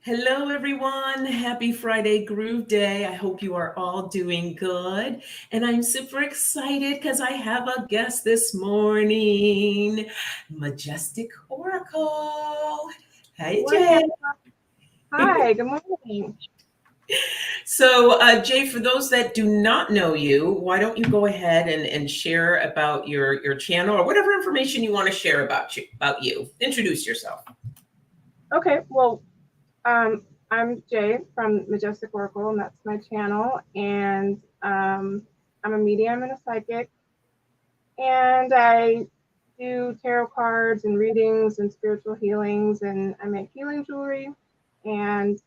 Hello, everyone. Happy Friday Groove Day. I hope you are all doing good. And I'm super excited because I have a guest this morning, MaJESStic Oracle. Hey, Morning. Jay. Hi, good morning. So, Jay, for those that do not know you, why don't you go ahead and share about your channel or whatever information you want to share about you. Introduce yourself. Okay, well, I'm Jay from MaJESStic Oracle, and that's my channel. And I'm a medium and a psychic, and I do tarot cards and readings and spiritual healings, and I make healing jewelry and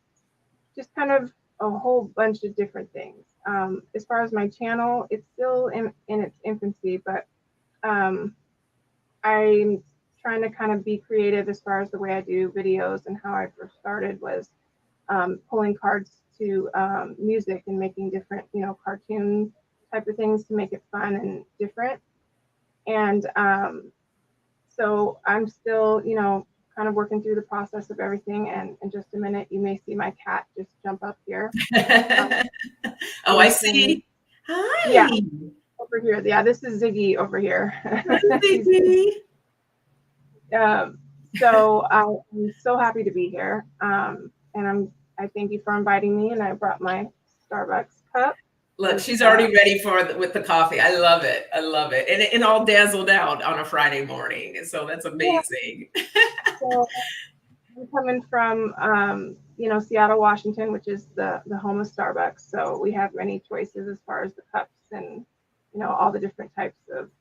just kind of a whole bunch of different things. As far as my channel, it's still in its infancy, but um, I'm trying to kind of be creative as far as the way I do videos, and how I first started was pulling cards to music and making different, cartoon type of things to make it fun and different. And so I'm still, kind of working through the process of everything. And in just a minute, you may see my cat just jump up here. Um, Oh, I this one, see. yeah, Hi. over here. Yeah, this is Ziggy over here. Hi, He's Vicky. Um, so I'm so happy to be here. And I thank you for inviting me. And I brought my Starbucks cup Look, because she's already ready with the coffee. I love it. I love it. And all dazzled out on a Friday morning. So that's yeah. amazing. So I'm coming from Seattle, Washington, which is the home of Starbucks. So we have many choices as far as the cups and all the different types of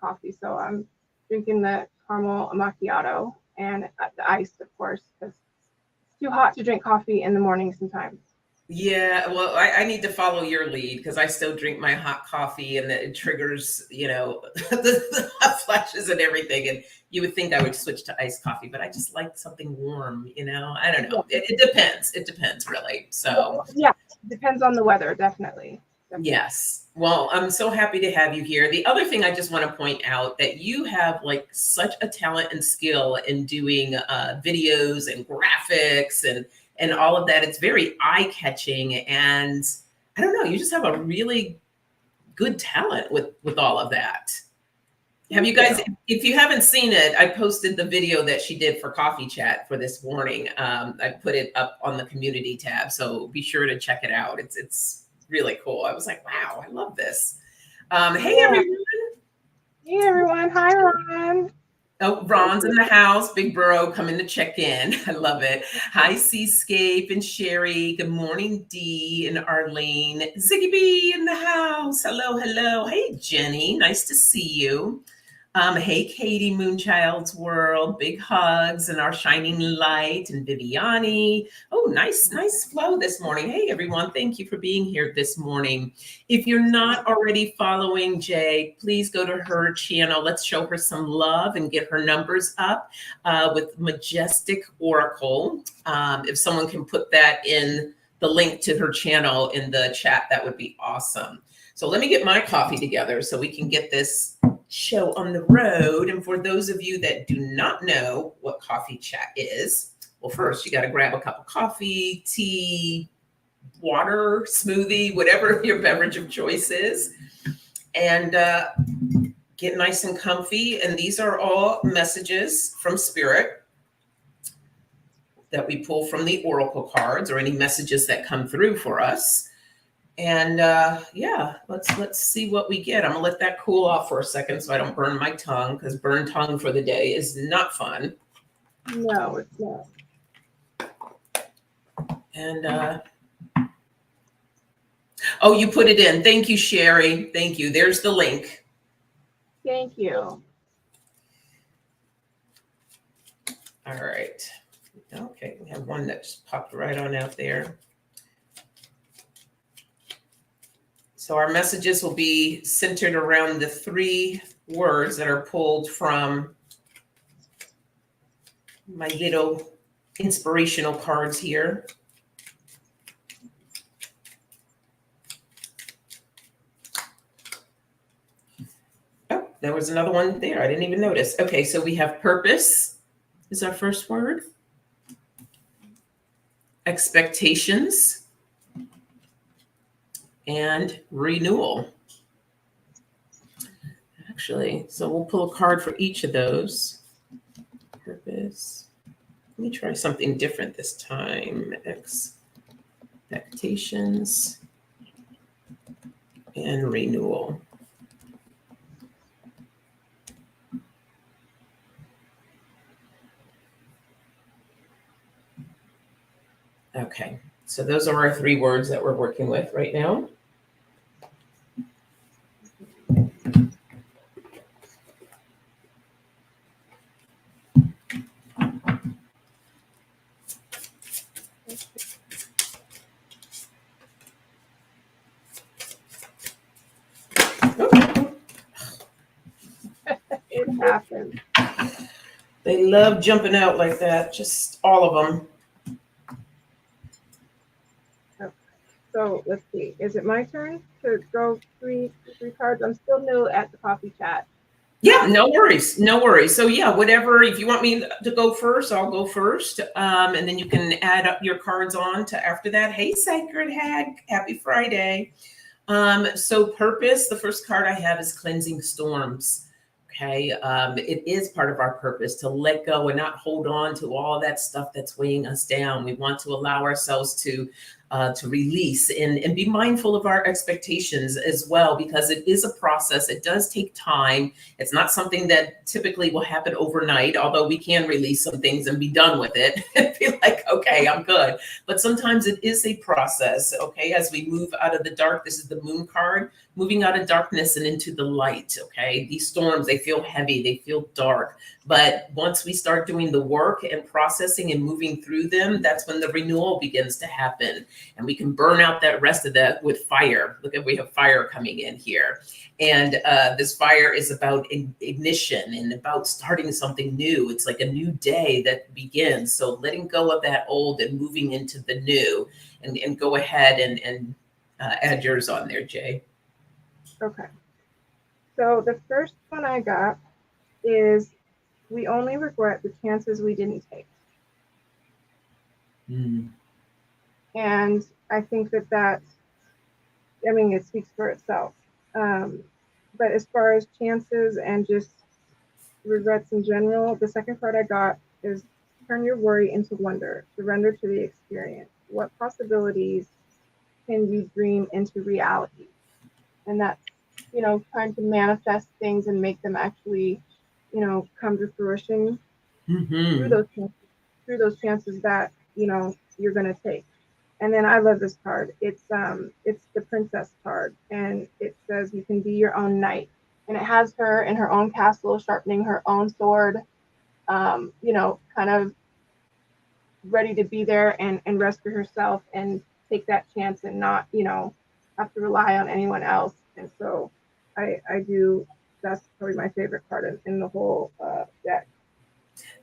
coffee. So I'm drinking the caramel macchiato and the iced, of course, because it's too hot to drink coffee in the morning sometimes. Yeah, well, I need to follow your lead because I still drink my hot coffee and it triggers, the hot flashes and everything. And you would think I would switch to iced coffee, but I just like something warm. I don't know. It depends. It depends, really. So. Yeah, depends on the weather, definitely. Definitely. Yes. Well, I'm so happy to have you here. The other thing I just want to point out that you have like such a talent and skill in doing videos and graphics and all of that. It's very eye catching, and I don't know. You just have a really good talent with all of that. Have you Thank guys? you. If you haven't seen it, I posted the video that she did for Coffee Chat for this morning. I put it up on the community tab, so be sure to check it out. It's really cool. I was like, wow, I love this. Hey Yeah. everyone. Hey everyone. Hi Ron. Oh, Thank Ron's in you. the house. Big Burrow coming to check in. I love it. Hi, Seascape and Sherry. Good morning, Dee and Arlene. Ziggy B in the house. Hello, hello. Hey, Jenny. Nice to see you. Hey, Katie, Moonchild's World. Big hugs and our shining light and Viviani. Oh, nice flow this morning. Hey, everyone. Thank you for being here this morning. If you're not already following Jay, please go to her channel. Let's show her some love and get her numbers up with MaJESStic Oracle. If someone can put that in the link to her channel in the chat, that would be awesome. So let me get my coffee together so we can get this show on the road. And for those of you that do not know what Coffee Chat is, well, first you got to grab a cup of coffee, tea, water, smoothie, whatever your beverage of choice is, and get nice and comfy. And these are all messages from Spirit that we pull from the Oracle cards or any messages that come through for us. And yeah, let's see what we get. I'm gonna let that cool off for a second so I don't burn my tongue, because burn tongue for the day is not fun. No, it's not. And oh, you put it in. Thank you, Sherry. Thank you. There's the link. Thank you. All right. Okay, we have one that just popped right on out there. So our messages will be centered around the 3 words that are pulled from my little inspirational cards here. Oh, there was another one there. I didn't even notice. Okay, so we have purpose is our first word. expectations, and renewal. Actually, so we'll pull a card for each of those. Purpose. Let me try something different this time. Expectations and renewal. Okay, so those are our 3 words that we're working with right now. It happens. They love jumping out like that, just all of them. Okay. So let's see. Is it my turn to go three cards? I'm still new at the coffee chat. Yeah, no worries. No worries. So yeah, whatever, if you want me to go first, I'll go first. And then you can add up your cards on to after that. Hey, Sacred Hag, happy Friday. So purpose, the first card I have is cleansing storms. Okay. It is part of our purpose to let go and not hold on to all that stuff that's weighing us down. We want to allow ourselves to release and be mindful of our expectations as well, because it is a process. It does take time. It's not something that typically will happen overnight, although we can release some things and be done with it and be like, okay, I'm good. But sometimes it is a process, okay? As we move out of the dark, this is the moon card, moving out of darkness and into the light, okay? These storms, they feel heavy, they feel dark. But once we start doing the work and processing and moving through them, that's when the renewal begins to happen. And we can burn out that rest of that with fire. Look at, we have fire coming in here. And this fire is about ignition and about starting something new. It's like a new day that begins. So letting go of that old and moving into the new. And go ahead and add yours on there, Jay. Okay. So the first one I got is, we only regret the chances we didn't take. And I think that, I mean, it speaks for itself. But as far as chances and just regrets in general, the second card I got is turn your worry into wonder, surrender to the experience. What possibilities can you dream into reality? And that's, trying to manifest things and make them actually, come to fruition through those chances that, you're going to take. And then I love this card. It's the princess card, and it says you can be your own knight. And it has her in her own castle, sharpening her own sword, kind of ready to be there and rescue herself and take that chance and not, have to rely on anyone else. And so I do, that's probably my favorite card in the whole deck.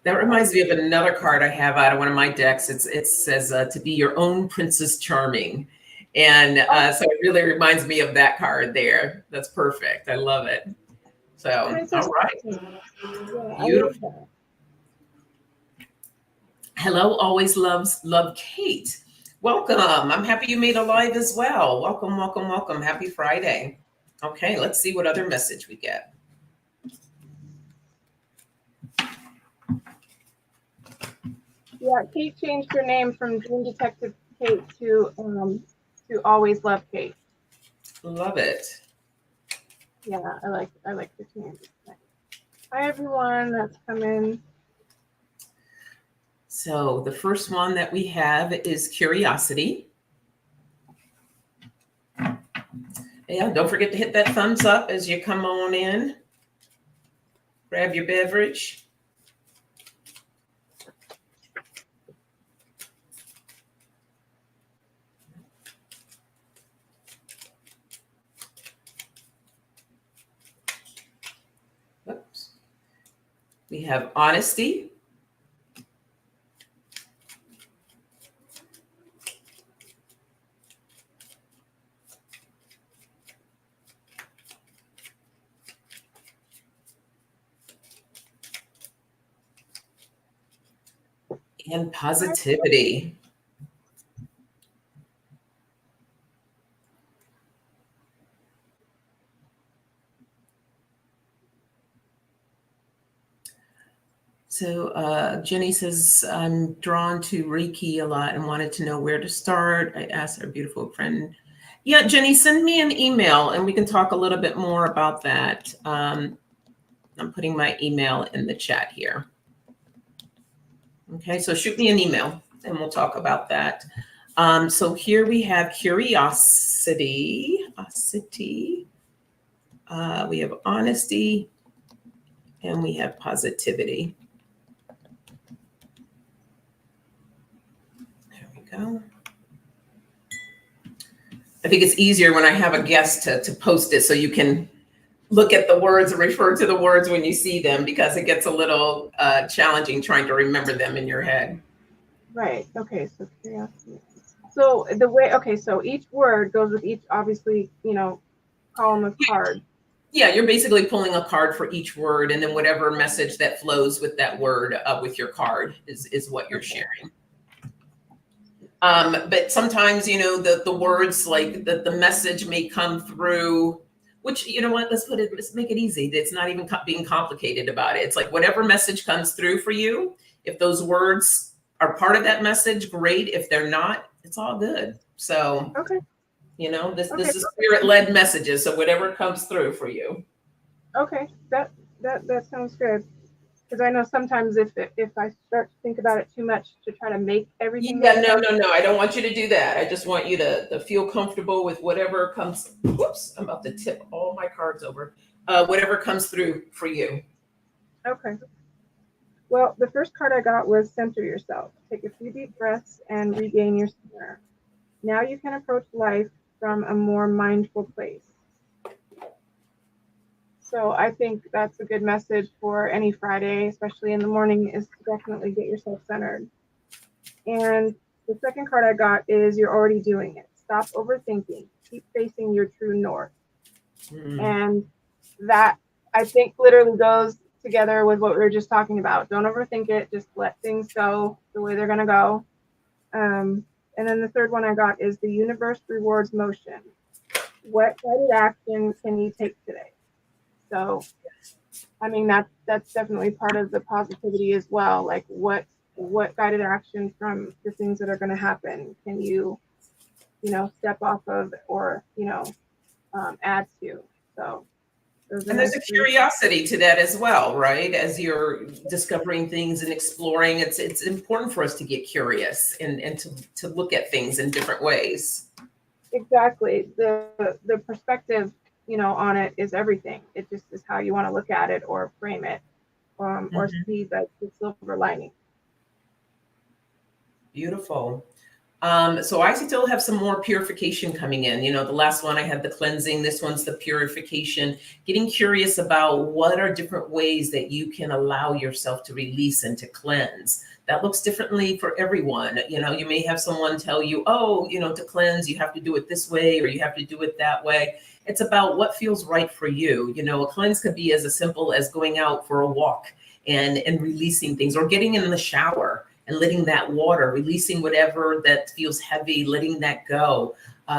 That reminds me of another card I have out of one of my decks. It says to be your own Princess Charming. And so it really reminds me of that card there. That's perfect. I love it. So, Princess all right. Yeah, Beautiful. Hello, always love Kate. Welcome. I'm happy you made a live as well. Welcome, welcome, welcome. Happy Friday. Okay, let's see what other message we get. Yeah, Kate changed her name from Dream Detective Kate to Always Love Kate. Love it. Yeah, I like the change. Hi everyone that's coming. So the first one that we have is curiosity. Yeah, don't forget to hit that thumbs up as you come on in. Grab your beverage. Oops. We have honesty. And positivity. So Jenny says, I'm drawn to Reiki a lot and wanted to know where to start. I asked our beautiful friend. Yeah, Jenny, send me an email and we can talk a little bit more about that. I'm putting my email in the chat here. Okay, so shoot me an email and we'll talk about that. So here we have curiosity. We have honesty, and we have positivity. There we go. I think it's easier when I have a guest to post it so you can look at the words and refer to the words when you see them, because it gets a little challenging trying to remember them in your head. Right. Okay. So curiosity. So the way, okay, so each word goes with each, obviously, column of cards. Yeah, you're basically pulling a card for each word, and then whatever message that flows with that word with your card is what you're sharing. But sometimes, the words, like the message may come through, which, you know what, let's make it easy. It's not even being complicated about it. It's like whatever message comes through for you, if those words are part of that message, great. If they're not, it's all good. So, okay. This is spirit-led messages. So whatever comes through for you. Okay, that sounds good. Because I know sometimes if I start to think about it too much to try to make everything. Yeah, no. I don't want you to do that. I just want you to feel comfortable with whatever comes. Whoops, I'm about to tip all my cards over. Whatever comes through for you. Okay. Well, the first card I got was center yourself. Take a few deep breaths and regain your center. Now you can approach life from a more mindful place. So I think that's a good message for any Friday, especially in the morning, is to definitely get yourself centered. And the second card I got is you're already doing it. Stop overthinking. Keep facing your true north. And that, I think, literally goes together with what we were just talking about. Don't overthink it. Just let things go the way they're going to go. And then the third one I got is the universe rewards motion. What guided action can you take today? So, I mean, that's definitely part of the positivity as well. Like what guided action from the things that are going to happen can you, step off of or, add to. So, and there's a curiosity to that as well, right? As you're discovering things and exploring, it's important for us to get curious and to look at things in different ways. Exactly. The perspective, on it is everything. It just is how you want to look at it or frame it, or see the silver lining. Beautiful. So I still have some more purification coming in. The last one I had the cleansing. This one's the purification. Getting curious about what are different ways that you can allow yourself to release and to cleanse. That looks differently for everyone. You may have someone tell you, to cleanse, you have to do it this way or you have to do it that way. It's about what feels right for you. A cleanse could be as simple as going out for a walk and releasing things, or getting in the shower and letting that water, releasing whatever that feels heavy, letting that go.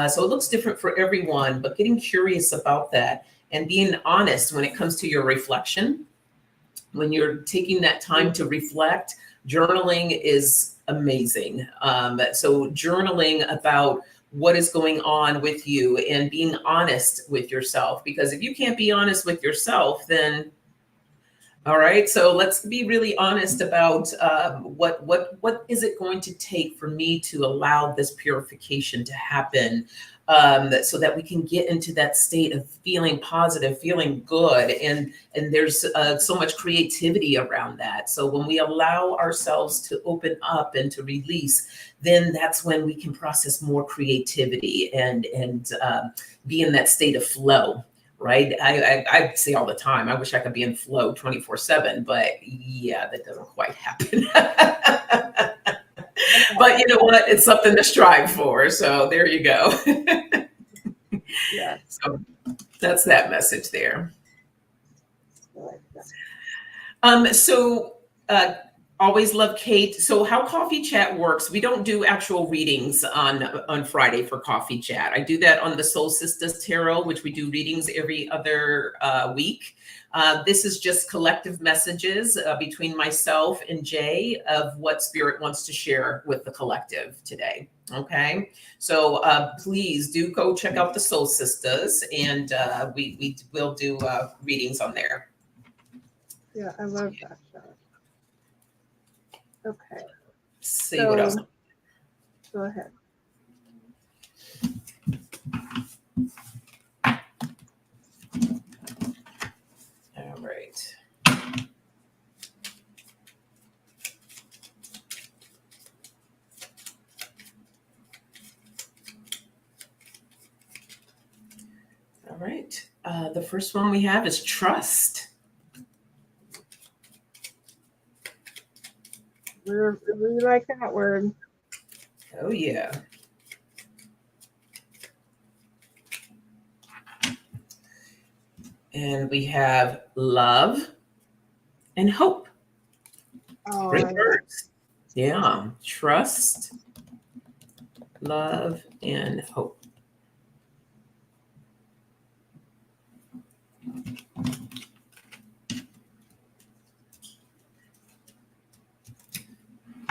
So it looks different for everyone, but getting curious about that and being honest when it comes to your reflection. When you're taking that time to reflect, journaling is amazing. So journaling about what is going on with you and being honest with yourself, because if you can't be honest with yourself, then all right, so let's be really honest about what is it going to take for me to allow this purification to happen, so that we can get into that state of feeling positive, feeling good, and there's so much creativity around that. So when we allow ourselves to open up and to release, then that's when we can process more creativity and be in that state of flow. Right. I say all the time, I wish I could be in flow 24/7, but yeah, that doesn't quite happen. But you know what? It's something to strive for. So there you go. Yeah. So that's that message there. Always love Kate. So how Coffee Chat works, we don't do actual readings on Friday for Coffee Chat. I do that on the Soul Sisters Tarot, which we do readings every other week. This is just collective messages between myself and Jay of what Spirit wants to share with the collective today. Okay, so please do go check out the Soul Sisters, and we will do readings on there. Yeah, I love that show. Okay. See what else. Go ahead. All right. All right. The first one we have is trust. We really like that word. Oh, yeah. And we have love and hope. Oh, Great words. Yeah. Trust, love, and hope.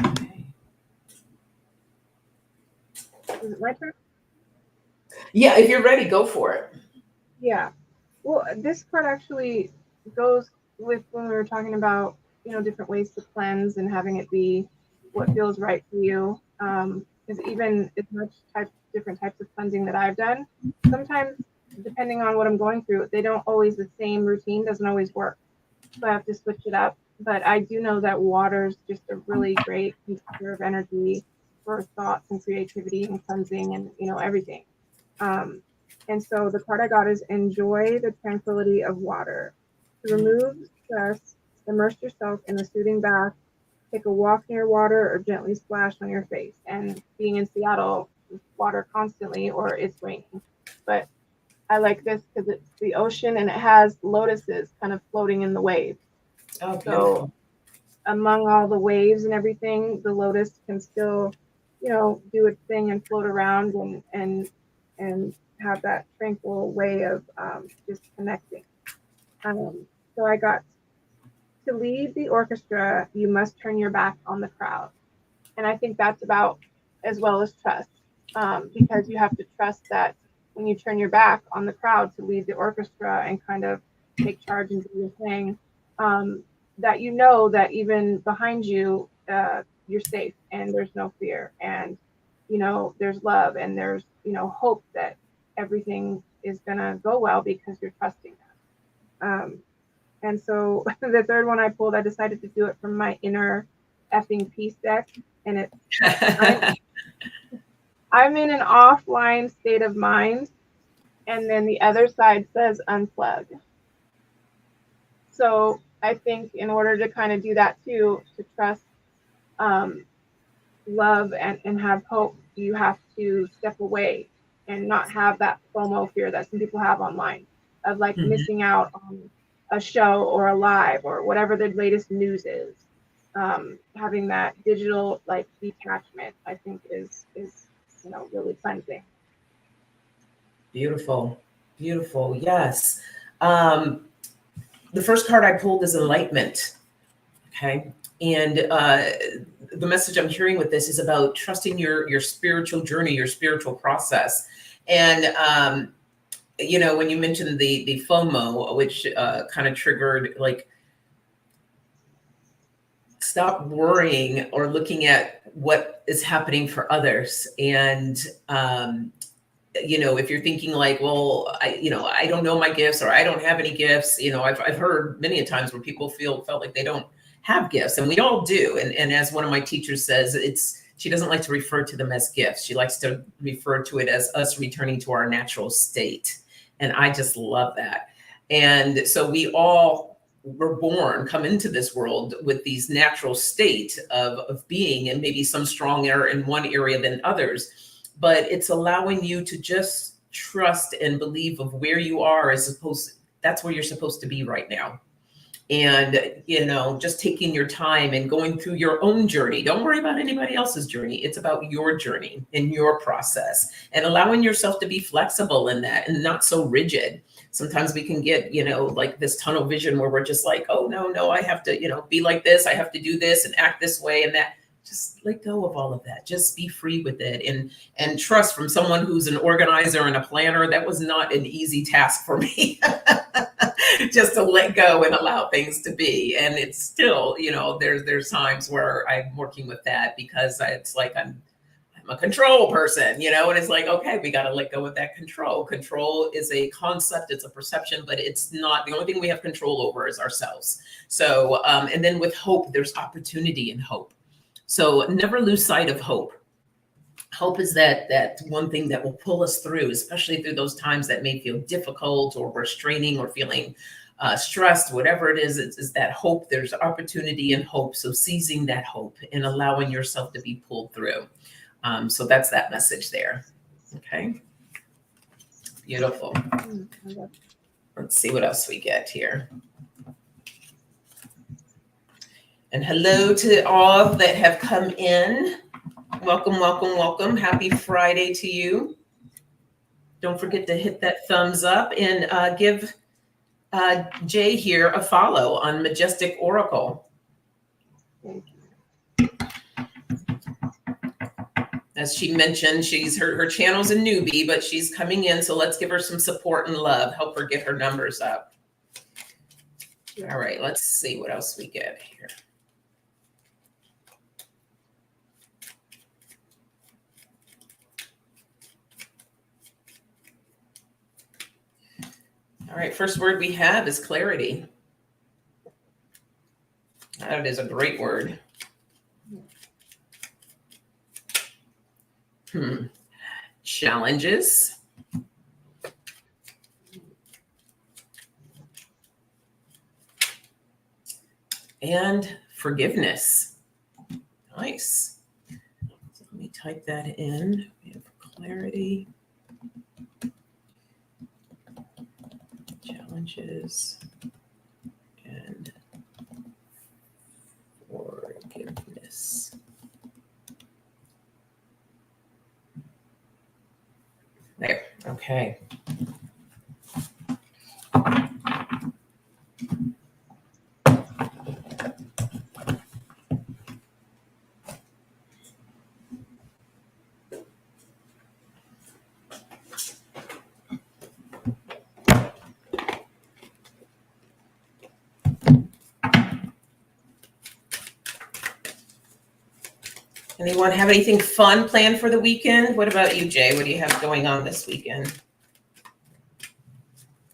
Okay. Is it my turn? Yeah, if you're ready, go for it. Yeah. Well, this part actually goes with when we were talking about, different ways to cleanse and having it be what feels right for you. Because even as much different types of cleansing that I've done, sometimes depending on what I'm going through, the same routine doesn't always work. So I have to switch it up. But I do know that water's just a really great conductor of energy for thoughts and creativity and cleansing and, everything. And so the card I got is enjoy the tranquility of water. To remove stress, immerse yourself in a soothing bath, take a walk near water, or gently splash on your face. And being in Seattle, it's water constantly or it's raining. But I like this because it's the ocean and it has lotuses kind of floating in the waves. Oh, beautiful. So among all the waves and everything, the lotus can still, do its thing and float around and have that tranquil way of just connecting. So I got to lead the orchestra, you must turn your back on the crowd. And I think that's about as well as trust, because you have to trust that when you turn your back on the crowd to lead the orchestra and kind of take charge and do your thing, that you know that even behind you, you're safe and there's no fear and, there's love and there's, hope that everything is going to go well because you're trusting that. And so the third one I pulled, I decided to do it from my inner effing peace deck. And I'm in an offline state of mind. And then the other side says unplug. So I think in order to kind of do that too, to trust, love and have hope, you have to step away and not have that FOMO fear that some people have online of like missing out on a show or a live or whatever the latest news is. Having that digital like detachment, I think is really cleansing. Beautiful. Beautiful. Yes. The first card I pulled is enlightenment. Okay. And the message I'm hearing with this is about trusting your spiritual journey, your spiritual process. And, when you mentioned the FOMO, which kind of triggered like, stop worrying or looking at what is happening for others. And, if you're thinking like, well, I don't know my gifts or I don't have any gifts, I've heard many a times where people felt like they don't have gifts, and we all do. And as one of my teachers says, she doesn't like to refer to them as gifts. She likes to refer to it as us returning to our natural state. And I just love that. And so we all were come into this world with these natural state of being, and maybe some stronger in one area than others. But it's allowing you to just trust and believe of where you are that's where you're supposed to be right now. And, just taking your time and going through your own journey. Don't worry about anybody else's journey. It's about your journey and your process, and allowing yourself to be flexible in that and not so rigid. Sometimes we can get, like this tunnel vision where we're just like, oh, no, I have to, be like this. I have to do this and act this way and that. Just let go of all of that. Just be free with it, and trust. From someone who's an organizer and a planner, that was not an easy task for me. Just to let go and allow things to be. And it's still, there's times where I'm working with that, because it's like I'm a control person, and it's like, okay, we got to let go of that control. Control is a concept, it's a perception, but it's not the only thing we have control over is ourselves. So, and then with hope, there's opportunity in hope. So never lose sight of hope. Hope is that one thing that will pull us through, especially through those times that may feel difficult, or we're straining or feeling stressed, whatever it is that hope. There's opportunity in hope. So seizing that hope and allowing yourself to be pulled through. So that's that message there. Okay. Beautiful. Let's see what else we get here. And hello to all that have come in. Welcome, welcome, welcome. Happy Friday to you. Don't forget to hit that thumbs up, and give Jay here a follow on MaJESStic Oracle. As she mentioned, her channel's a newbie, but she's coming in. So let's give her some support and love. Help her get her numbers up. All right, let's see what else we get here. All right, first word we have is clarity. That is a great word. Challenges. And forgiveness. Nice. So let me type that in. We have clarity. Challenges and forgiveness. There. Okay. Anyone have anything fun planned for the weekend? What about you, Jay? What do you have going on this weekend?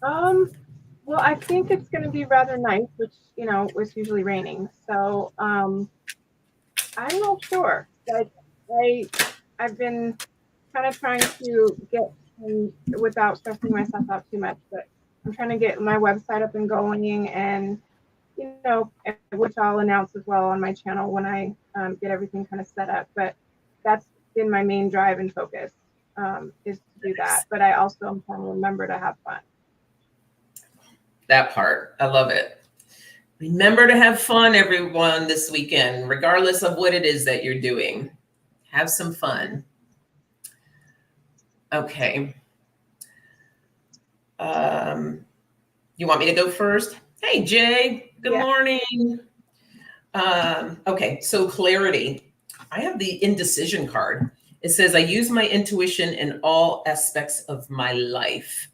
Well, I think it's going to be rather nice, which, it's usually raining. So, I'm not sure. I've been kind of trying to get without stressing myself out too much, but I'm trying to get my website up and going, and which I'll announce as well on my channel when I get everything kind of set up. But that's been my main drive and focus, is to do that. But I also am trying to remember to have fun. That part, I love it. Remember to have fun, everyone, this weekend, regardless of what it is that you're doing. Have some fun. Okay. You want me to go first? Hey, Jay. Good morning. Okay, so clarity. I have the indecision card. It says, I use my intuition in all aspects of my life.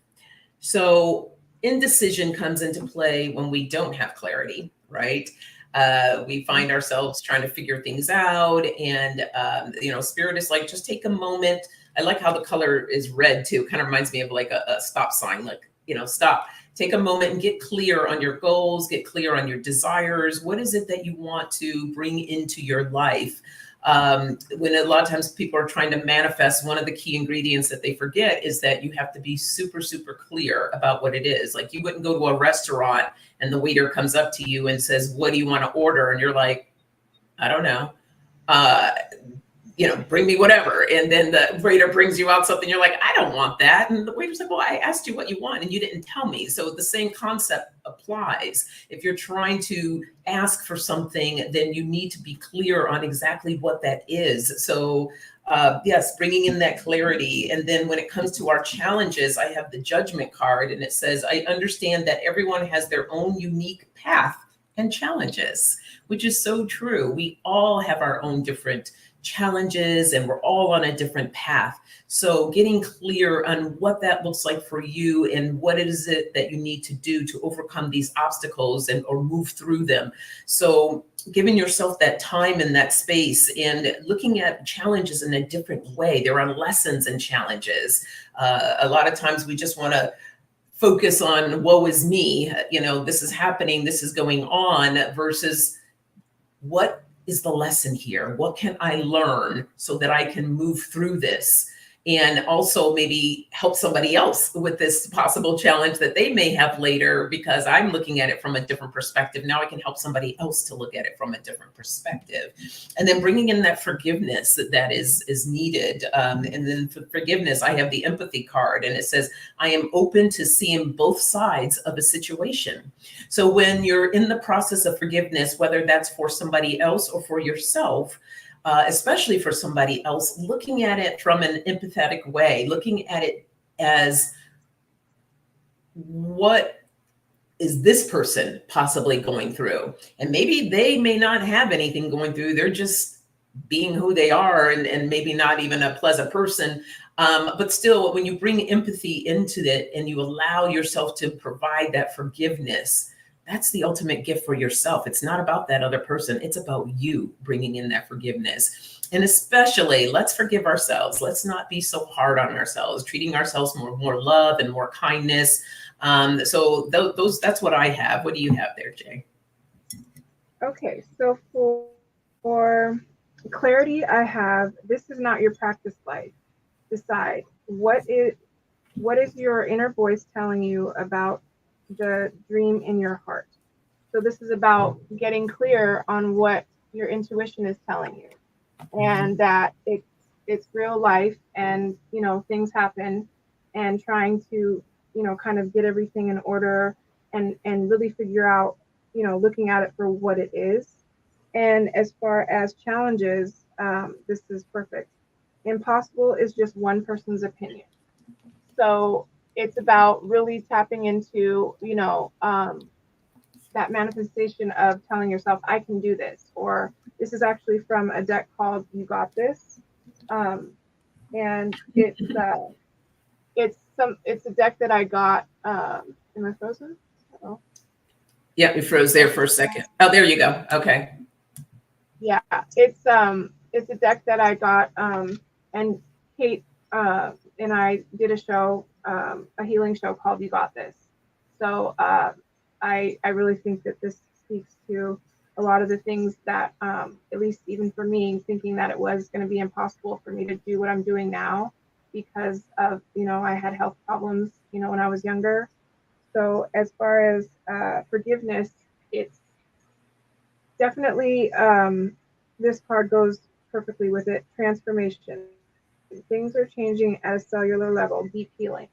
So indecision comes into play when we don't have clarity, right? We find ourselves trying to figure things out, and Spirit is like, just take a moment. I like how the color is red too. It kind of reminds me of like a stop sign, like, stop. Take a moment and get clear on your goals, get clear on your desires. What is it that you want to bring into your life? When a lot of times people are trying to manifest, one of the key ingredients that they forget is that you have to be super, super clear about what it is. Like, you wouldn't go to a restaurant and the waiter comes up to you and says, what do you want to order? And you're like, I don't know. bring me whatever. And then the waiter brings you out something, you're like, I don't want that. And the waiter's like, well, I asked you what you want and you didn't tell me. So the same concept applies. If you're trying to ask for something, then you need to be clear on exactly what that is. So yes, bringing in that clarity. And then when it comes to our challenges, I have the judgment card and it says, I understand that everyone has their own unique path and challenges, which is so true. We all have our own different challenges and we're all on a different path. So getting clear on what that looks like for you and what is it that you need to do to overcome these obstacles and or move through them. So giving yourself that time and that space and looking at challenges in a different way. There are lessons and challenges. A lot of times we just want to focus on woe is me, this is happening, this is going on, versus what is the lesson here? What can I learn so that I can move through this? And also maybe help somebody else with this possible challenge that they may have later, because I'm looking at it from a different perspective. Now I can help somebody else to look at it from a different perspective. And then bringing in that forgiveness that is needed. And then for forgiveness, I have the empathy card and it says, I am open to seeing both sides of a situation. So when you're in the process of forgiveness, whether that's for somebody else or for yourself, especially for somebody else, looking at it from an empathetic way, looking at it as what is this person possibly going through? And maybe they may not have anything going through. They're just being who they are and maybe not even a pleasant person. But still, when you bring empathy into it and you allow yourself to provide that forgiveness, that's the ultimate gift for yourself. It's not about that other person. It's about you bringing in that forgiveness. And especially, let's forgive ourselves. Let's not be so hard on ourselves, treating ourselves more love and more kindness. So that's what I have. What do you have there, Jay? Okay, so for clarity, I have, this is not your practice life. Decide what is your inner voice telling you about the dream in your heart. So this is about getting clear on what your intuition is telling you, and that it's real life, and things happen, and trying to kind of get everything in order and really figure out, looking at it for what it is. And as far as challenges, this is perfect. Impossible is just one person's opinion. So it's about really tapping into, that manifestation of telling yourself, I can do this. Or this is actually from a deck called You Got This. And it's a deck that I got. Am I frozen? Uh-oh. Yeah, you froze there for a second. Oh, there you go. Okay. Yeah, it's a deck that I got, and Kate and I did a show, a healing show called You Got This. So I really think that this speaks to a lot of the things that, at least even for me, thinking that it was going to be impossible for me to do what I'm doing now because of, I had health problems, when I was younger. So as far as forgiveness, it's definitely, this card goes perfectly with it. Transformation. Things are changing at a cellular level, deep healing.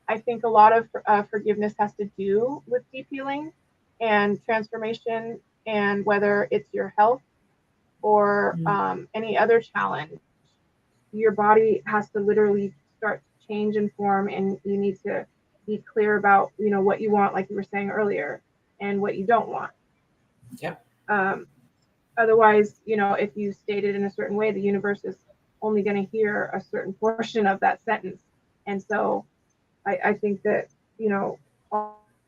I think a lot of forgiveness has to do with deep healing and transformation, and whether it's your health or any other challenge, your body has to literally start to change and form, and you need to be clear about, what you want, like you were saying earlier, and what you don't want. Yeah. Otherwise, if you state it in a certain way, the universe is only going to hear a certain portion of that sentence. And so I think that,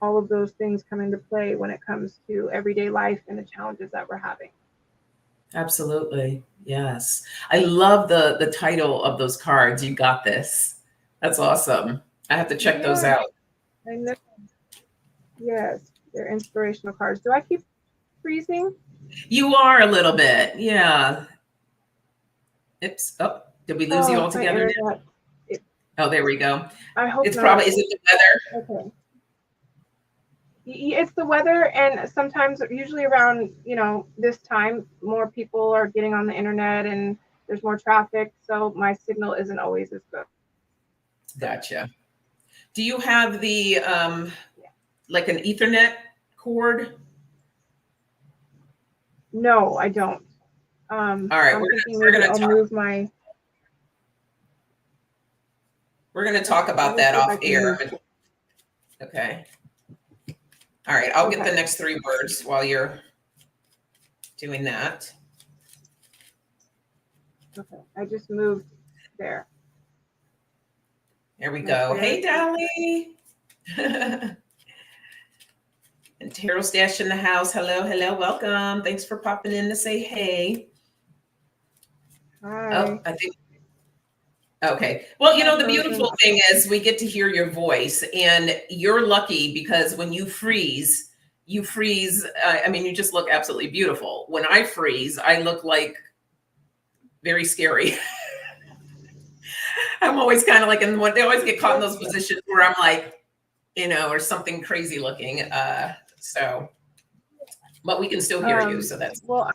all of those things come into play when it comes to everyday life and the challenges that we're having. Absolutely. Yes. I love the title of those cards. You Got This. That's awesome. I have to check those out. I know. Yes, they're inspirational cards. Do I keep freezing? You are a little bit. Yeah. Oops. Oh, did we lose you altogether now? Oh, there we go. I hope it's not. Probably, is it the weather? Okay. It's the weather, and sometimes, usually around, this time, more people are getting on the internet and there's more traffic, so my signal isn't always as good. Gotcha. Do you have the like an Ethernet cord? No, I don't. All right, I'm thinking maybe I'll move my. We're going to talk about that off air. Okay. All right, I'll get the next 3 words while you're doing that. Okay, I just moved there. There we go. Hey, Dolly. And Terrell Stash in the house. Hello, hello, welcome. Thanks for popping in to say hey. Hi. Oh, I think. Okay. Well, you know, the beautiful thing is we get to hear your voice, and you're lucky because when you freeze, I mean, you just look absolutely beautiful. When I freeze, I look like very scary. I'm always kind of like, and when they always get caught in those positions where I'm like, you know, or something crazy looking. So, but we can still hear you. So that's well.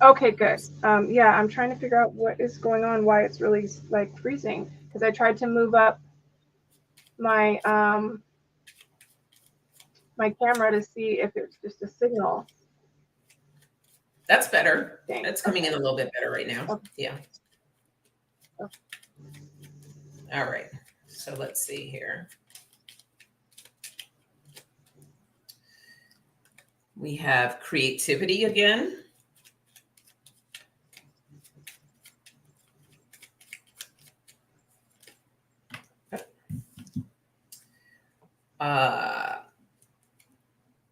Okay, good. Yeah, I'm trying to figure out what is going on, why it's really like freezing. Because I tried to move up my my camera to see if it's just a signal. That's better. Dang. That's coming in a little bit better right now. Okay. Yeah. Okay. All right. So let's see here. We have creativity again.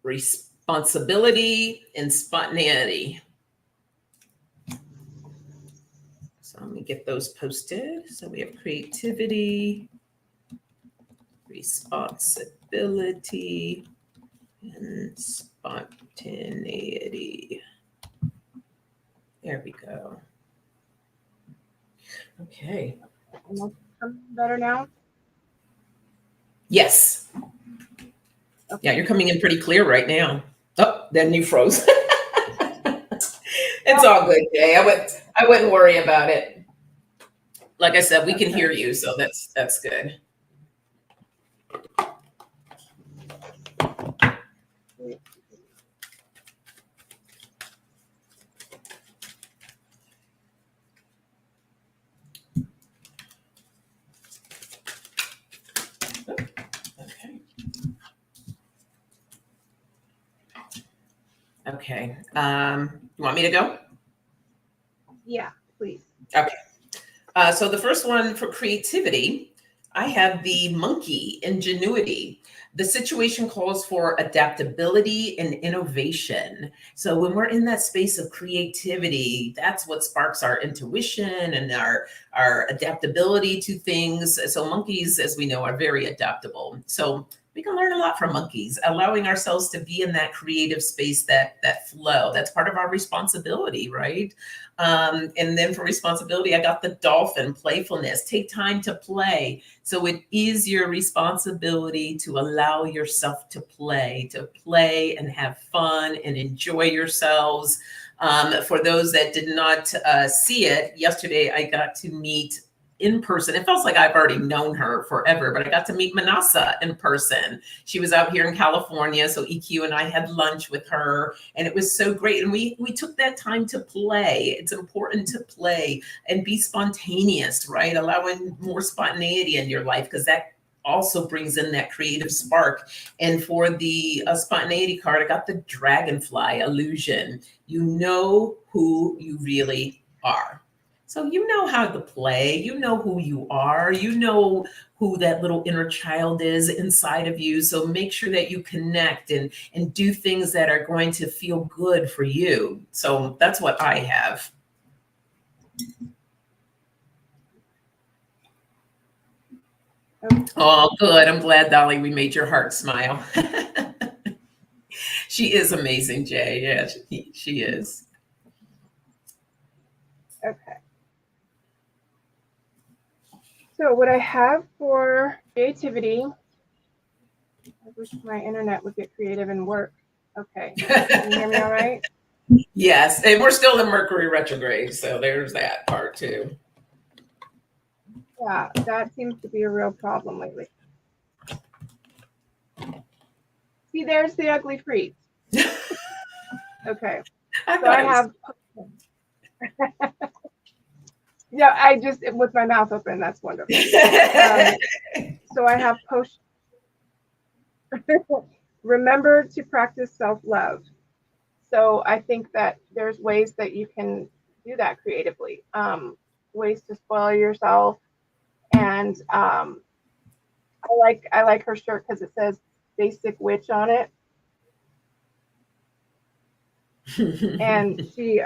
Responsibility and spontaneity. So let me get those posted. So we have creativity, responsibility, and spontaneity. There we go. Okay. Better now? Yes. Okay. Yeah, you're coming in pretty clear right now. Oh, then you froze. It's all good, Jay. I wouldn't worry about it. Like I said, we can hear you, so that's good. Okay. You want me to go? Yeah, please. Okay. So the first one for creativity, I have the monkey, ingenuity. The situation calls for adaptability and innovation. So when we're in that space of creativity, that's what sparks our intuition and our adaptability to things. So monkeys, as we know, are very adaptable. So we can learn a lot from monkeys, allowing ourselves to be in that creative space, that flow. That's part of our responsibility, right? And then for responsibility, I got the dolphin, playfulness. Take time to play. So it is your responsibility to allow yourself to play and have fun and enjoy yourselves. For those that did not see it, yesterday I got to meet in person. It feels like I've already known her forever, but I got to meet Manasa in person. She was out here in California, so EQ and I had lunch with her, and it was so great. And we took that time to play. It's important to play and be spontaneous, right? Allowing more spontaneity in your life, because that also brings in that creative spark. And for the spontaneity card, I got the dragonfly illusion. You know who you really are. So you know how to play, you know who you are, you know who that little inner child is inside of you. So make sure that you connect and do things that are going to feel good for you. So that's what I have. Oh, good. I'm glad, Dolly, we made your heart smile. She is amazing, Jay. Yeah, she is. Okay. So what I have for creativity, I wish my internet would get creative and work. Okay. Can you hear me all right? Yes, and we're still in Mercury retrograde, so there's that part too. Yeah, that seems to be a real problem lately. See, there's the ugly freak. Okay, I so I thought it was. have, yeah, I just, with my mouth open, that's wonderful. So I have post, remember to practice self-love. So I think that there's ways that you can do that creatively, ways to spoil yourself. And I like her shirt because it says "Basic Witch" on it, and she's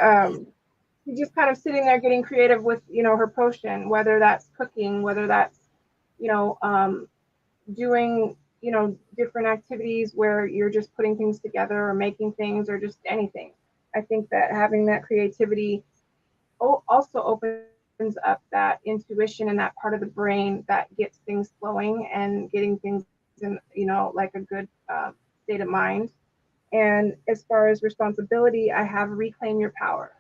just kind of sitting there getting creative with her potion, whether that's cooking, whether that's you know doing different activities where you're just putting things together or making things or just anything. I think that having that creativity also opens up that intuition and that part of the brain that gets things flowing and getting things in like a good state of mind. And as far as responsibility, I have reclaim your power,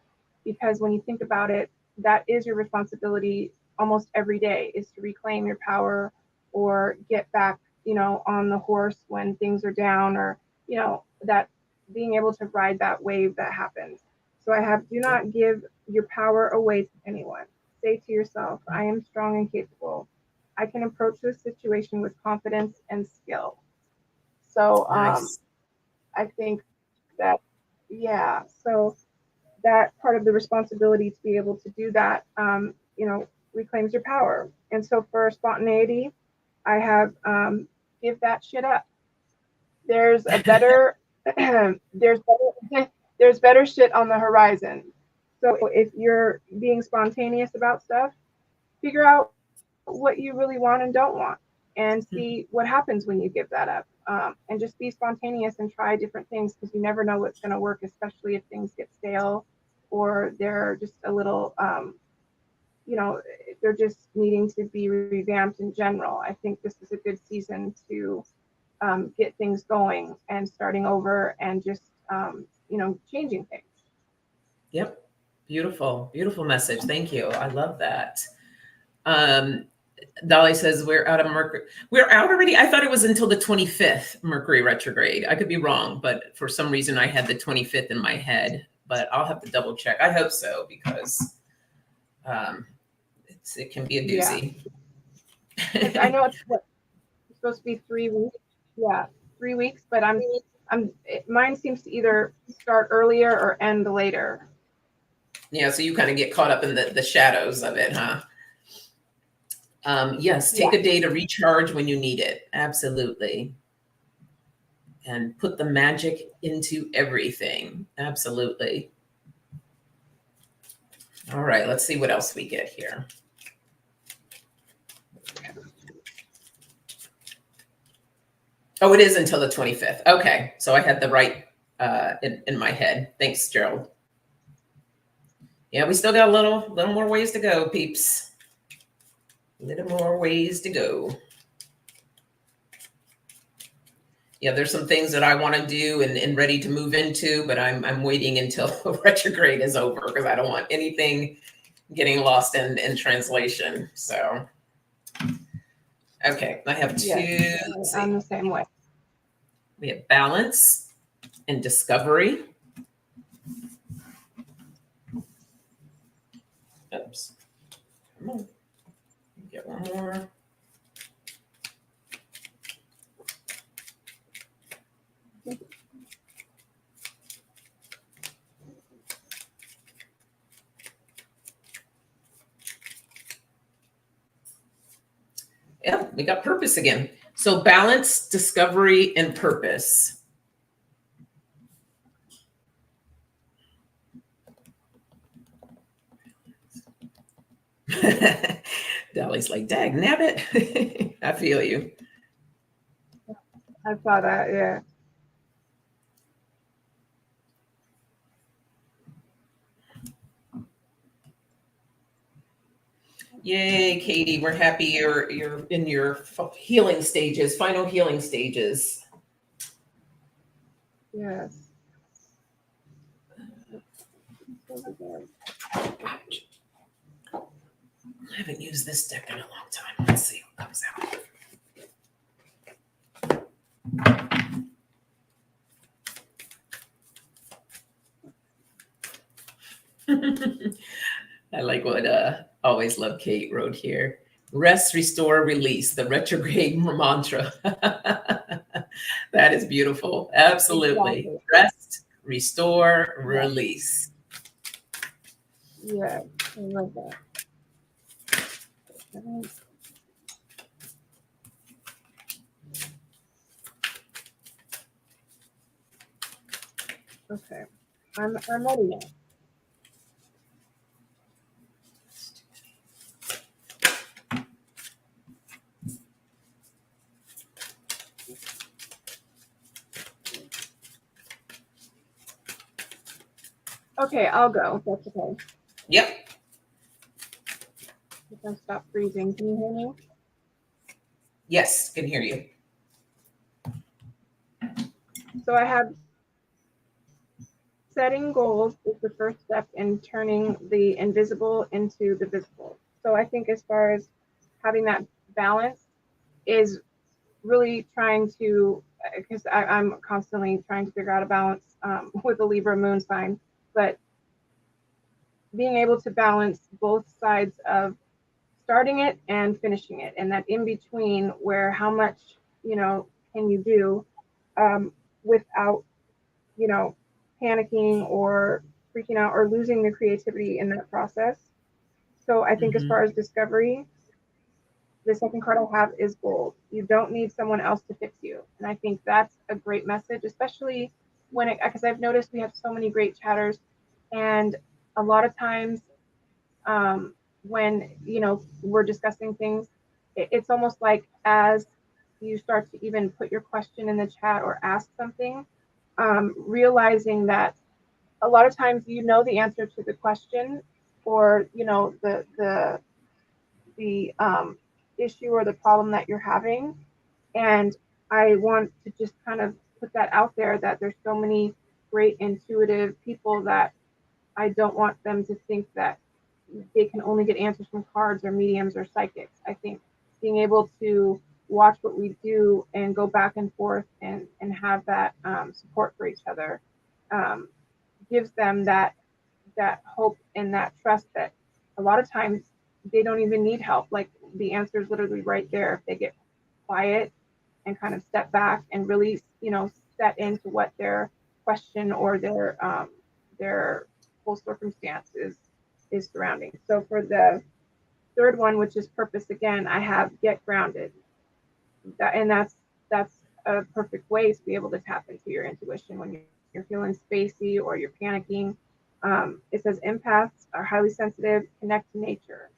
because when you think about it, that is your responsibility almost every day, is to reclaim your power or get back, on the horse when things are down, or, that being able to ride that wave that happens. So I have, do not give your power away to anyone. Say to yourself, I am strong and capable. I can approach this situation with confidence and skill. So Nice. I think that, yeah, so that part of the responsibility to be able to do that, reclaims your power. And so for spontaneity, I have give that shit up. There's a better, there's better, there's better shit on the horizon. So if you're being spontaneous about stuff, figure out what you really want and don't want, and see what happens when you give that up. And just be spontaneous and try different things, because you never know what's going to work, especially if things get stale or they're just a little, they're just needing to be revamped in general. I think this is a good season to get things going and starting over and just, changing things. Yep. Beautiful, beautiful message. Thank you. I love that. Um, Dolly says we're out of Mercury. We're out already. I thought it was until the 25th Mercury retrograde. I could be wrong, but for some reason I had the 25th in my head. But I'll have to double check. I hope so, because um, it can be a Yeah. doozy. I know it's supposed to be 3 weeks. Yeah, 3 weeks, but mine seems to either start earlier or end later. Yeah, so you kind of get caught up in the shadows of it, huh? Yes, take Yeah. a day to recharge when you need it. Absolutely. And put the magic into everything. Absolutely. All right, let's see what else we get here. Oh, it is until the 25th. Okay, so I had the right in my head. Thanks, Gerald. Yeah, we still got a little more ways to go, peeps. A little more ways to go. Yeah, there's some things that I want to do and ready to move into, but I'm waiting until retrograde is over, because I don't want anything getting lost in translation. So, okay, I have Yes. two. Let's I'm see. the same way. We have balance and discovery. Oops. Come on. Get one more. Yeah, we got purpose again. So balance, discovery, and purpose. Dolly's like, dag nabbit. I feel you. I saw that. Yeah. Yay, Katie. We're happy you're in your healing stages, final healing stages. Yes. Ouch. I haven't used this deck in a long time. Let's see what comes out. I like what Always Love Kate wrote here. Rest, restore, release, the retrograde mantra. That is beautiful. Absolutely. Exactly. Rest, restore, release. Yeah, I love that. Okay, I'm ready now. Okay, I'll go. That's okay. Yep. If I stop freezing, can you hear me? Yes, can hear you. So I have setting goals is the first step in turning the invisible into the visible. So I think as far as having that balance is really trying to, because I'm constantly trying to figure out a balance with a Libra moon sign, but being able to balance both sides of starting it and finishing it, and that in between where how much, can you do without, panicking or freaking out or losing the creativity in that process. So I think as far as discovery, the second card I have is gold. You don't need someone else to fix you. And I think that's a great message, especially because I've noticed we have so many great chatters. And a lot of times when, we're discussing things, it's almost like as you start to even put your question in the chat or ask something, realizing that a lot of times the answer to the question or the issue or the problem that you're having. And I want to just kind of put that out there that there's so many great intuitive people that I don't want them to think that they can only get answers from cards or mediums or psychics. I think being able to watch what we do and go back and forth and have that support for each other gives them that hope and that trust that a lot of times they don't even need help. Like the answer is literally right there if they get quiet and kind of step back and really, set into what their question or their whole circumstance is surrounding. So for the third one, which is purpose, again, I have get grounded. That's a perfect way to be able to tap into your intuition when you're feeling spacey or you're panicking. It says empaths are highly sensitive, connect to nature.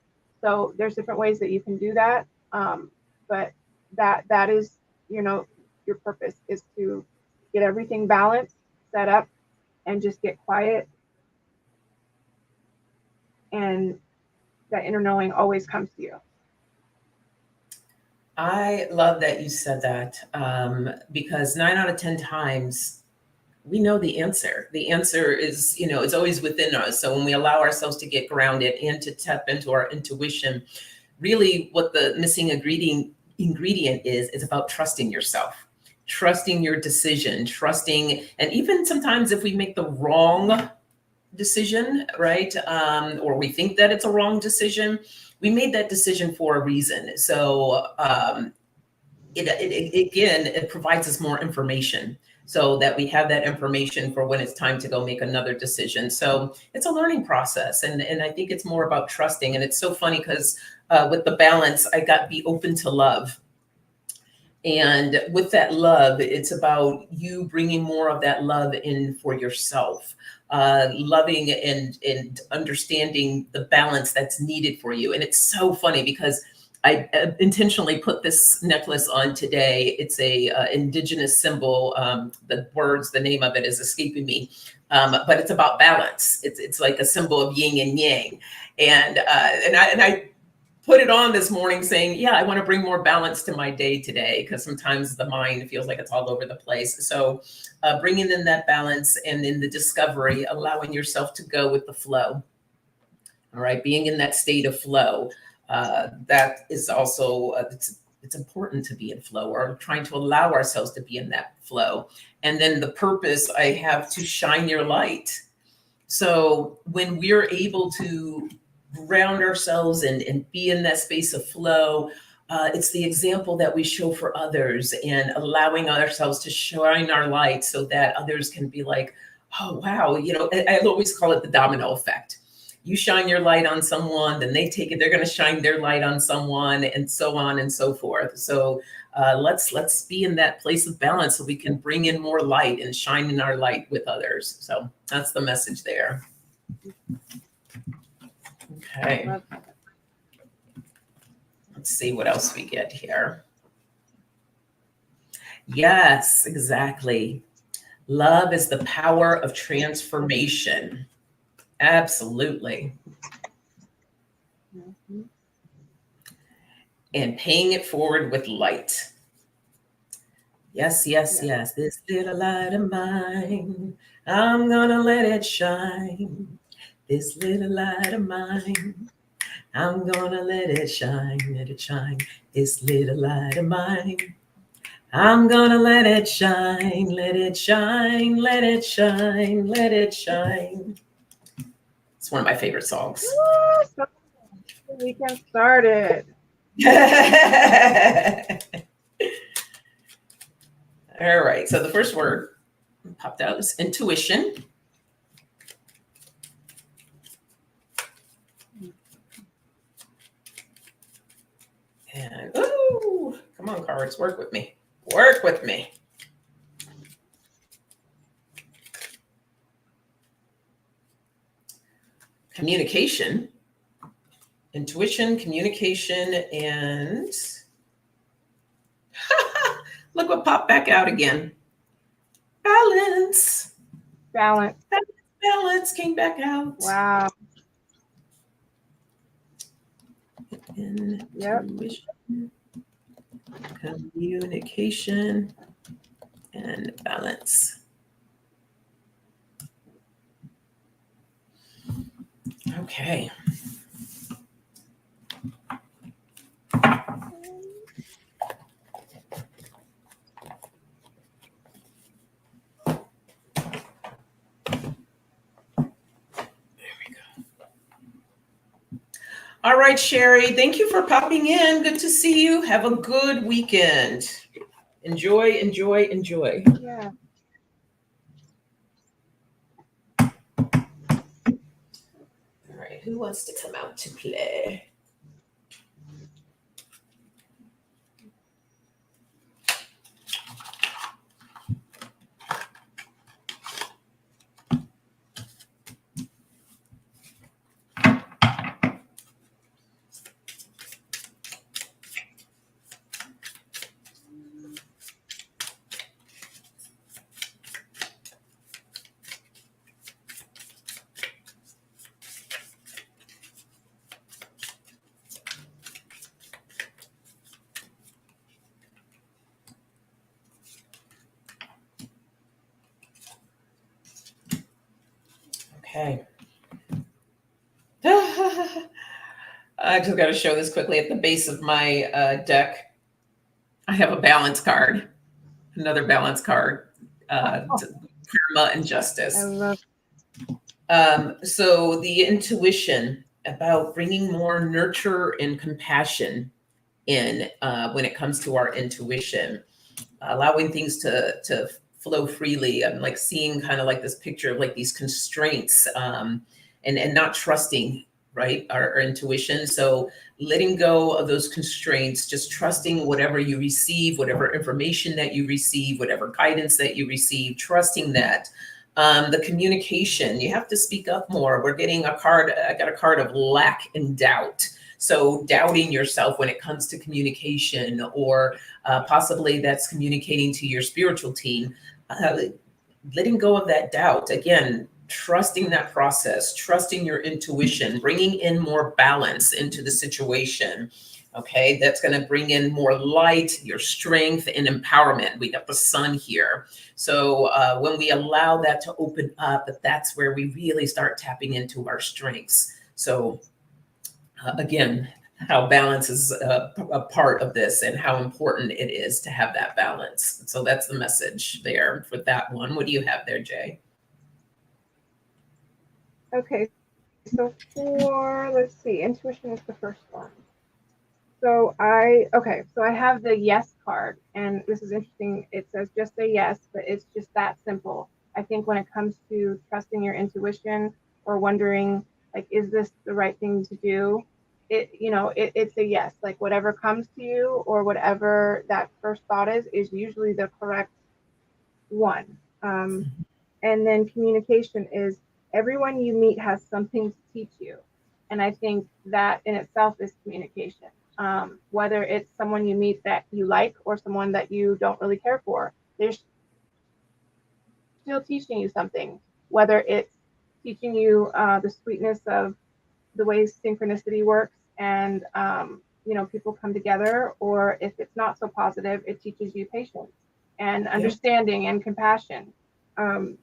So there's different ways that you can do that. But that is, your purpose is to get everything balanced, set up, and just get quiet. And that inner knowing always comes to you. I love that you said that because 9 out of 10 times we know the answer. The answer is, it's always within us. So when we allow ourselves to get grounded and to tap into our intuition, really what the missing ingredient is about trusting yourself, trusting your decision, trusting, and even sometimes if we make the wrong decision, right? Or we think that it's a wrong decision, we made that decision for a reason. So it provides us more information so that we have that information for when it's time to go make another decision. So it's a learning process. And I think it's more about trusting. And it's so funny because with the balance, I got be open to love. And with that love, it's about you bringing more of that love in for yourself, loving and understanding the balance that's needed for you. And it's so funny because I intentionally put this necklace on today. It's a indigenous symbol. The name of it is escaping me, but it's about balance. It's like a symbol of yin and yang, and I put it on this morning saying, yeah, I want to bring more balance to my day today, because sometimes the mind feels like it's all over the place. So bringing in that balance and in the discovery, allowing yourself to go with the flow. All right, being in that state of flow. That is also, it's important to be in flow, or trying to allow ourselves to be in that flow. And then the purpose I have to shine your light. So when we're able to ground ourselves and be in that space of flow, it's the example that we show for others, and allowing ourselves to shine our light so that others can be like, oh, wow. I always call it the domino effect. You shine your light on someone, then they take it, they're going to shine their light on someone, and so on and so forth. So let's be in that place of balance so we can bring in more light and shine in our light with others. So that's the message there. Okay. Let's see what else we get here. Yes, exactly. Love is the power of transformation. Absolutely. Mhm. And paying it forward with light. Yes, yes, yes. This little light of mine, I'm gonna let it shine. This little light of mine, I'm gonna let it shine, let it shine. This little light of mine, I'm gonna let it shine, let it shine, let it shine, let it shine. It's one of my favorite songs. Woo, so we can start it. All right, so the first word popped out is intuition. And, ooh, come on, cards, work with me. Work with me. Communication. Intuition, communication, and look what popped back out again. Balance. Balance. Balance came back out. Wow. Intuition, Yep. communication, and balance. Okay. All right, Sherry, thank you for popping in. Good to see you. Have a good weekend. Enjoy, enjoy, enjoy. Yeah. All right, who wants to come out to play? Okay. I just got to show this quickly. At the base of my deck, I have a balance card, another balance card, karma and justice. I love. So the intuition about bringing more nurture and compassion in when it comes to our intuition, allowing things to flow freely. I'm like seeing kind of like this picture of like these constraints, and not trusting, right, our intuition. So letting go of those constraints, just trusting whatever you receive, whatever information that you receive, whatever guidance that you receive, trusting that. The communication, you have to speak up more. We're getting a card, I got a card of lack and doubt. So doubting yourself when it comes to communication, or possibly that's communicating to your spiritual team, letting go of that doubt. Again, trusting that process, trusting your intuition, bringing in more balance into the situation. Okay, that's going to bring in more light, your strength, and empowerment. We got the sun here. So when we allow that to open up, that's where we really start tapping into our strengths. So again, how balance is a part of this and how important it is to have that balance. So that's the message there for that one. What do you have there, Jay? Okay, so let's see, intuition is the first one. So I have the yes card, and this is interesting. It says just say yes, but it's just that simple. I think when it comes to trusting your intuition or wondering, like, is this the right thing to do? It's a yes. Like whatever comes to you or whatever that first thought is usually the correct one. And then communication is everyone you meet has something to teach you. And I think that in itself is communication. Whether it's someone you meet that you like or someone that you don't really care for, they're still teaching you something. Whether it's teaching you the sweetness of the way synchronicity works and people come together, or if it's not so positive, it teaches you patience and understanding and compassion. And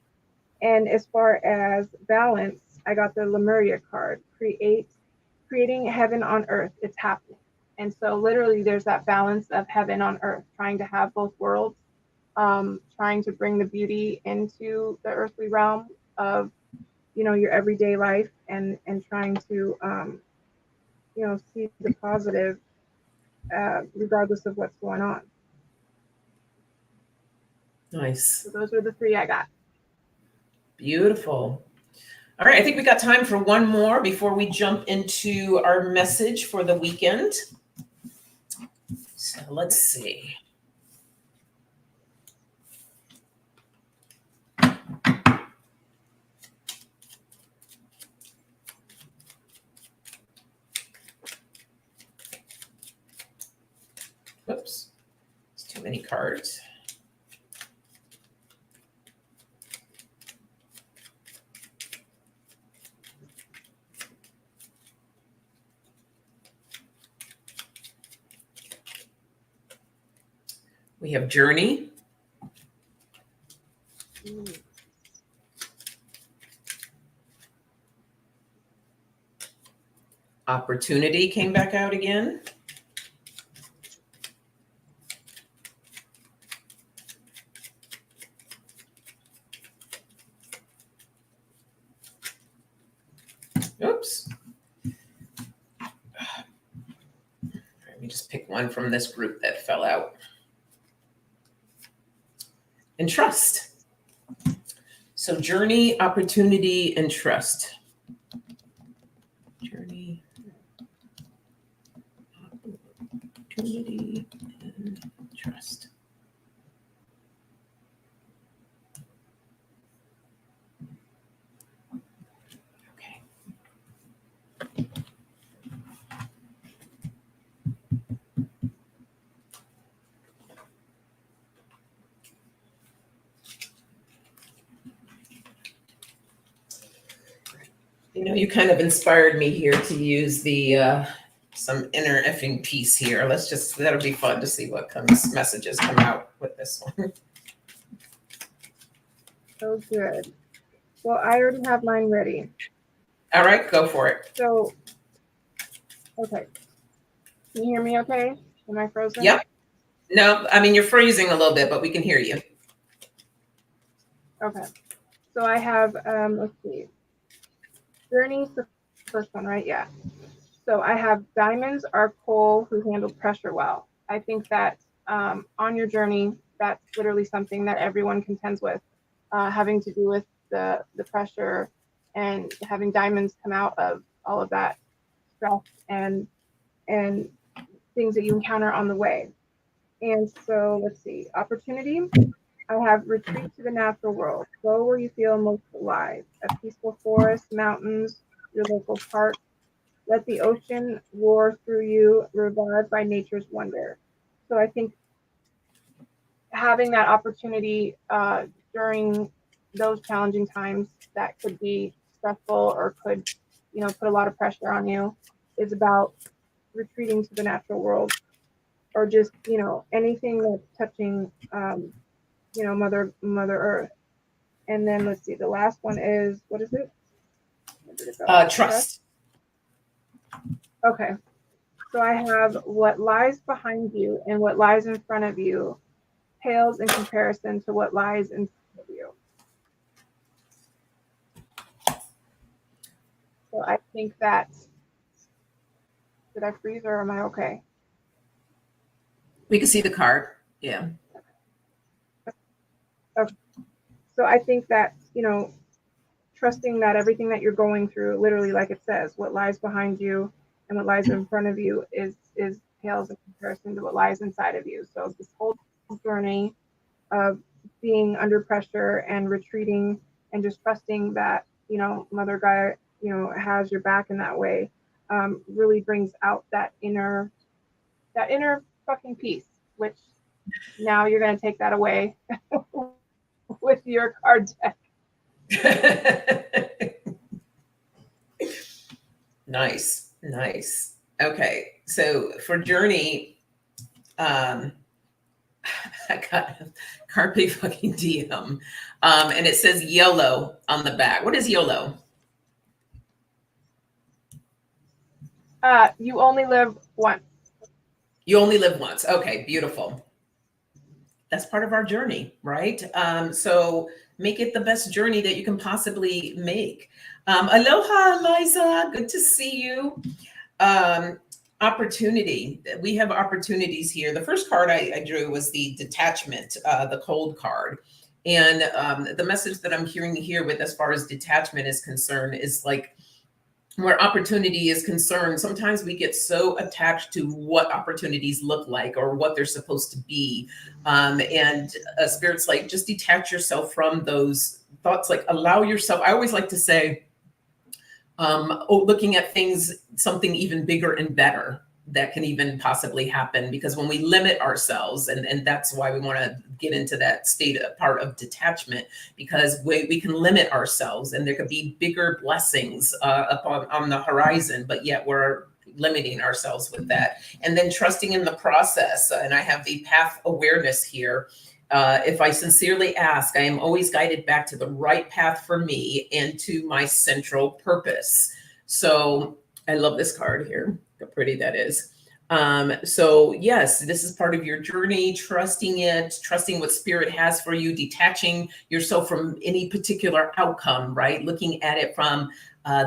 as far as balance, I got the Lemuria card, creating heaven on earth. It's happening. And so literally there's that balance of heaven on earth, trying to have both worlds, trying to bring the beauty into the earthly realm of, your everyday life and trying to, see the positive, regardless of what's going on. Nice. So those are the three I got. Beautiful. All right, I think we got time for one more before we jump into our message for the weekend. So let's see. Whoops, it's too many cards. We have journey. Opportunity came back out again. Oops. Let me just pick one from this group that fell out. And trust. So journey, opportunity, and trust. Journey, opportunity, and trust. Okay. You kind of inspired me here to use the some inner effing peace here. That'll be fun to see what messages come out with this one. So good. Well, I already have mine ready. All right, go for it. So, okay. Can you hear me okay? Am I frozen? Yep. No, I mean, you're freezing a little bit, but we can hear you. Okay. So I have, let's see. Journey's the first one, right? Yeah. So I have diamonds are coal who handle pressure well. I think that on your journey, that's literally something that everyone contends with, having to do with the pressure and having diamonds come out of all of that stress and things that you encounter on the way. And so let's see, opportunity. I have retreat to the natural world. Go where you feel most alive. A peaceful forest, mountains, your local park. Let the ocean roar through you, revived by nature's wonder. So I think having that opportunity during those challenging times that could be stressful or could, put a lot of pressure on you, is about retreating to the natural world, or just, anything that's touching, Mother Earth. And then let's see, the last one is, what is it? Where did it go? Trust. Okay. So I have, what lies behind you and what lies in front of you pales in comparison to what lies in front of you. So I think that, did I freeze or am I okay? We can see the card. Yeah. Okay. So I think that, trusting that everything that you're going through, literally, like it says, what lies behind you and what lies in front of you is pales in comparison to what lies inside of you. So this whole journey of being under pressure and retreating and just trusting that, Mother Gaia, has your back in that way, really brings out that inner fucking peace, which now you're going to take that away with your card deck. Nice. Okay, so for journey, I got carpe fucking diem, and it says YOLO on the back. What is YOLO? You only live once. You only live once. Okay, beautiful. That's part of our journey, right? So make it the best journey that you can possibly make. Aloha, Liza. Good to see you. Opportunity. We have opportunities here. The first card I drew was the detachment, the cold card. And the message that I'm hearing here with as far as detachment is concerned is like, where opportunity is concerned, sometimes we get so attached to what opportunities look like or what they're supposed to be. And Spirit's like, just detach yourself from those thoughts, like allow yourself. I always like to say, looking at things, something even bigger and better that can even possibly happen, because when we limit ourselves, and that's why we want to get into that state of part of detachment, because we can limit ourselves and there could be bigger blessings up on the horizon, but yet we're limiting ourselves with that. And then trusting in the process. And I have the path awareness here. If I sincerely ask, I am always guided back to the right path for me and to my central purpose. So I love this card here. How pretty that is. So yes, this is part of your journey, trusting what Spirit has for you, detaching yourself from any particular outcome, right? Looking at it from,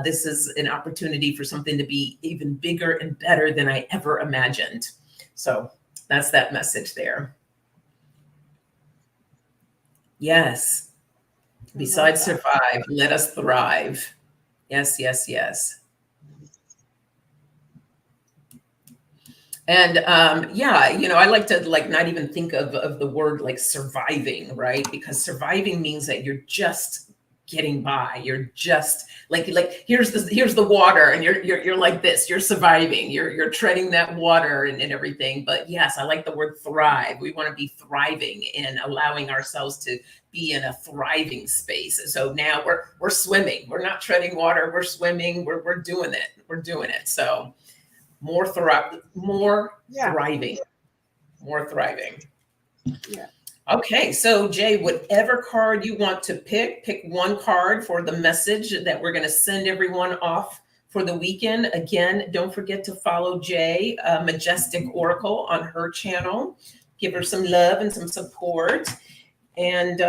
this is an opportunity for something to be even bigger and better than I ever imagined. So that's that message there. Yes. Besides survive, let us thrive. Yes, yes, yes. And yeah, I like to not even think of the word like surviving, right? Because surviving means that you're just getting by. You're just like here's the water, and you're like this. You're surviving. You're treading that water and everything. But yes, I like the word thrive. We want to be thriving and allowing ourselves to be in a thriving space. So now we're swimming. We're not treading water. We're swimming. We're doing it. We're doing it. So. More thriving. Yeah. Okay, so Jay, whatever card you want to pick one card for the message that we're going to send everyone off for the weekend. Again, don't forget to follow Jay, MaJESStic Oracle, on her channel. Give her some love and some support. And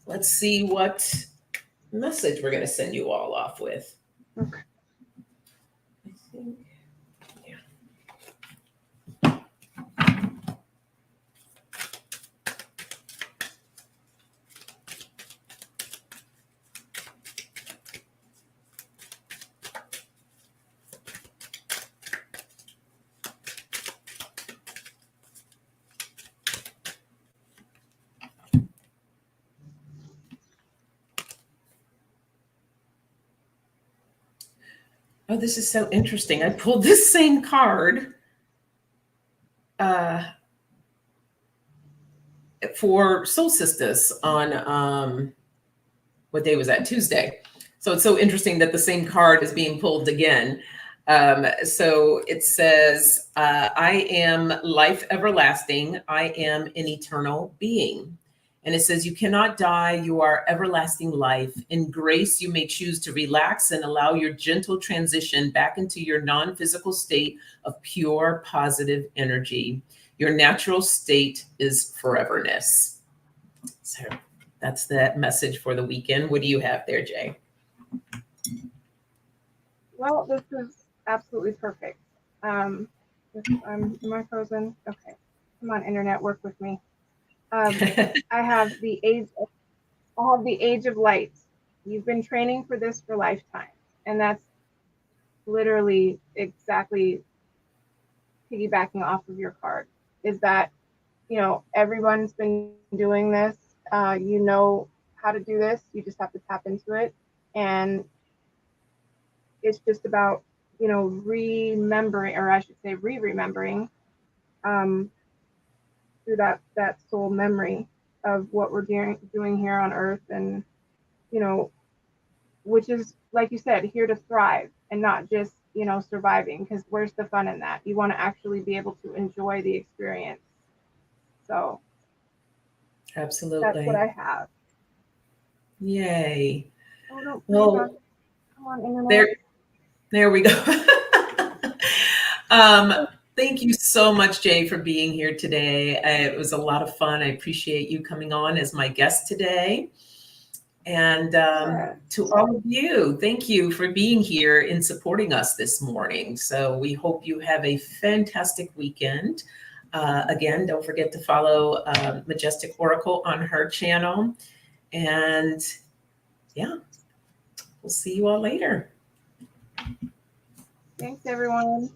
let's see what message we're going to send you all off with. Okay. Oh, this is so interesting. I pulled this same card. for solstice on what day was that? Tuesday. So it's so interesting that the same card is being pulled again. So it says, I am life everlasting. I am an eternal being. And it says, you cannot die. You are everlasting life. In grace, you may choose to relax and allow your gentle transition back into your non-physical state of pure positive energy. Your natural state is foreverness. So that's the message for the weekend. What do you have there, Jay? Well, this is absolutely perfect. Am I frozen? Okay. Come on, internet, work with me. I have the age of light. You've been training for this for lifetime. And that's literally exactly piggybacking off of your card. Is that, you know, everyone's been doing this. You know how to do this. You just have to tap into it. And it's just about, you know, remembering, or I should say re-remembering, through that soul memory of what we're doing here on earth. And, you know, which is, like you said, here to thrive and not just, you know, surviving, because where's the fun in that? You want to actually be able to enjoy the experience. So Absolutely. that's what I have. Yay. Oh, no, Well, come on, internet. There we go. Thank you so much, Jay, for being here today. It was a lot of fun. I appreciate you coming on as my guest today. And to all of you, thank you for being here and supporting us this morning. So we hope you have a fantastic weekend. Again, don't forget to follow MaJESStic Oracle on her channel. And yeah, we'll see you all later. Thanks, everyone.